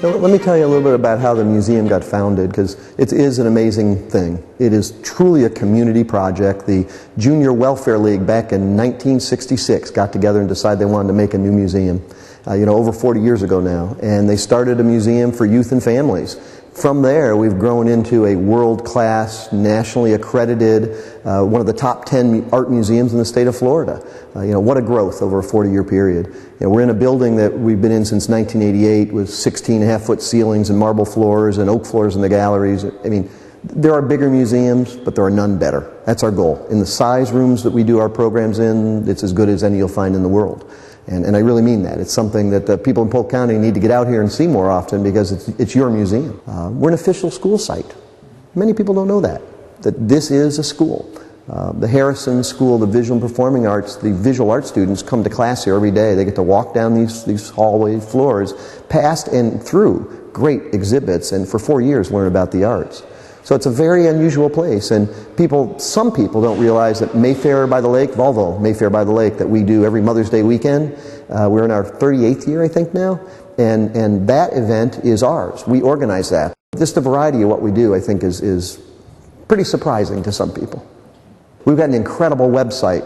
Now, let me tell you a little bit about how the museum got founded, because it is an amazing thing. It is truly a community project. The Junior Welfare League back in 1966 got together and decided they wanted to make a new museum, over 40 years ago now. And they started a museum for youth and families. From there, we've grown into a world-class, nationally accredited, one of the top 10 art museums in the state of Florida. What a growth over a 40-year period. We're in a building that we've been in since 1988 with 16.5-foot ceilings and marble floors and oak floors in the galleries. I mean, there are bigger museums, but there are none better. That's our goal. In the size rooms that we do our programs in, it's as good as any you'll find in the world. And I really mean that. It's something that the people in Polk County need to get out here and see more often, because it's your museum. We're an official school site. Many people don't know that this is a school. The Harrison School of the Visual and Performing Arts, the visual art students come to class here every day. They get to walk down these hallway floors, past and through great exhibits, and for 4 years learn about the arts. So it's a very unusual place, and some people don't realize that Mayfair by the Lake, Volvo Mayfair by the Lake, that we do every Mother's Day weekend, we're in our 38th year, I think now, and that event is ours. We organize that. Just the variety of what we do, I think, is pretty surprising to some people. We've got an incredible website,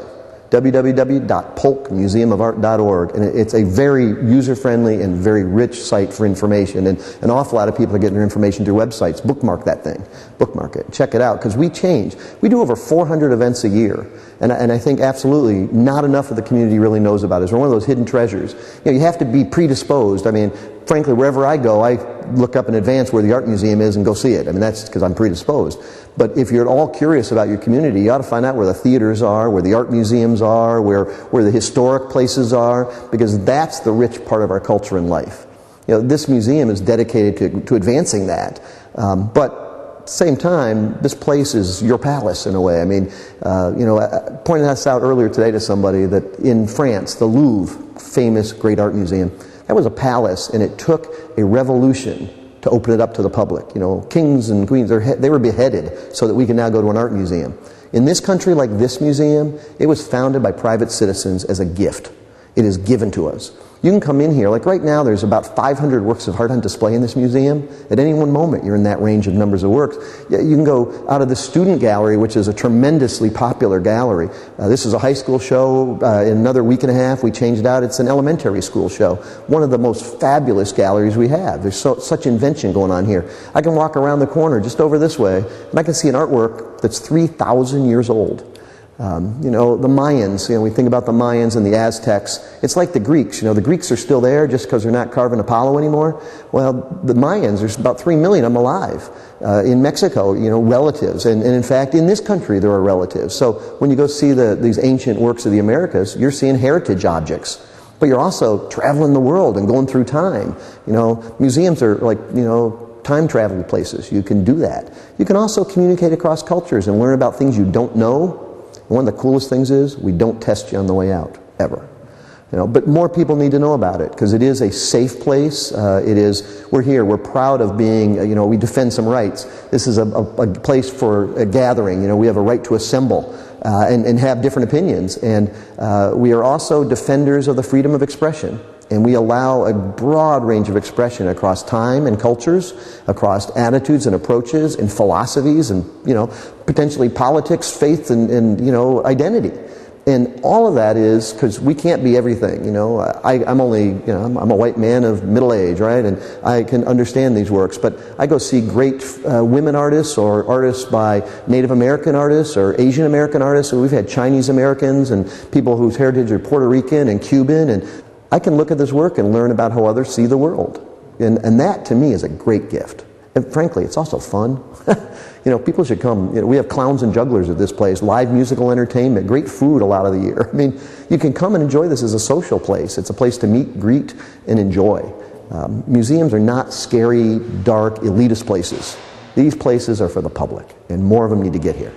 www.polkmuseumofart.org, and it's a very user-friendly and very rich site for information, and an awful lot of people are getting their information through websites. Bookmark that thing. Bookmark it. Check it out, because we change. We do over 400 events a year, and I think absolutely not enough of the community really knows about us. We're one of those hidden treasures. You have to be predisposed. I mean, frankly, wherever I go, I look up in advance where the art museum is and go see it. I mean, that's because I'm predisposed. But if you're at all curious about your community, you ought to find out where the theaters are, where the art museums are, where the historic places are, because that's the rich part of our culture and life. This museum is dedicated to advancing that. But at the same time, this place is your palace in a way. I mean, I pointed this out earlier today to somebody, that in France, the Louvre, famous great art museum, that was a palace, and it took a revolution to open it up to the public. Kings and queens, they were beheaded so that we can now go to an art museum. In this country, like this museum, it was founded by private citizens as a gift. It is given to us. You can come in here, like right now there's about 500 works of art on display in this museum. At any one moment you're in that range of numbers of works. You can go out of the student gallery, which is a tremendously popular gallery. This is a high school show. In another week and a half we changed it out. It's an elementary school show. One of the most fabulous galleries we have. There's such invention going on here. I can walk around the corner just over this way and I can see an artwork that's 3,000 years old. The Mayans, we think about the Mayans and the Aztecs. It's like the Greeks. The Greeks are still there just because they're not carving Apollo anymore. Well, the Mayans, there's about 3 million of them alive. In Mexico, relatives. And in fact, in this country, there are relatives. So when you go see these ancient works of the Americas, you're seeing heritage objects. But you're also traveling the world and going through time. Museums are like, time travel places. You can do that. You can also communicate across cultures and learn about things you don't know. One of the coolest things is we don't test you on the way out, ever. But more people need to know about it, because it is a safe place. We're here. We're proud of being, we defend some rights. This is a place for a gathering. We have a right to assemble and have different opinions. And we are also defenders of the freedom of expression. And we allow a broad range of expression across time and cultures, across attitudes and approaches and philosophies and, potentially politics, faith, and identity. And all of that is because we can't be everything. I'm only, I'm a white man of middle age, right? And I can understand these works. But I go see great women artists, or artists by Native American artists or Asian American artists. So we've had Chinese Americans and people whose heritage are Puerto Rican and Cuban, and I can look at this work and learn about how others see the world. And that, to me, is a great gift. And frankly, it's also fun. People should come. We have clowns and jugglers at this place, live musical entertainment, great food a lot of the year. I mean, you can come and enjoy this as a social place. It's a place to meet, greet, and enjoy. Museums are not scary, dark, elitist places. These places are for the public, and more of them need to get here.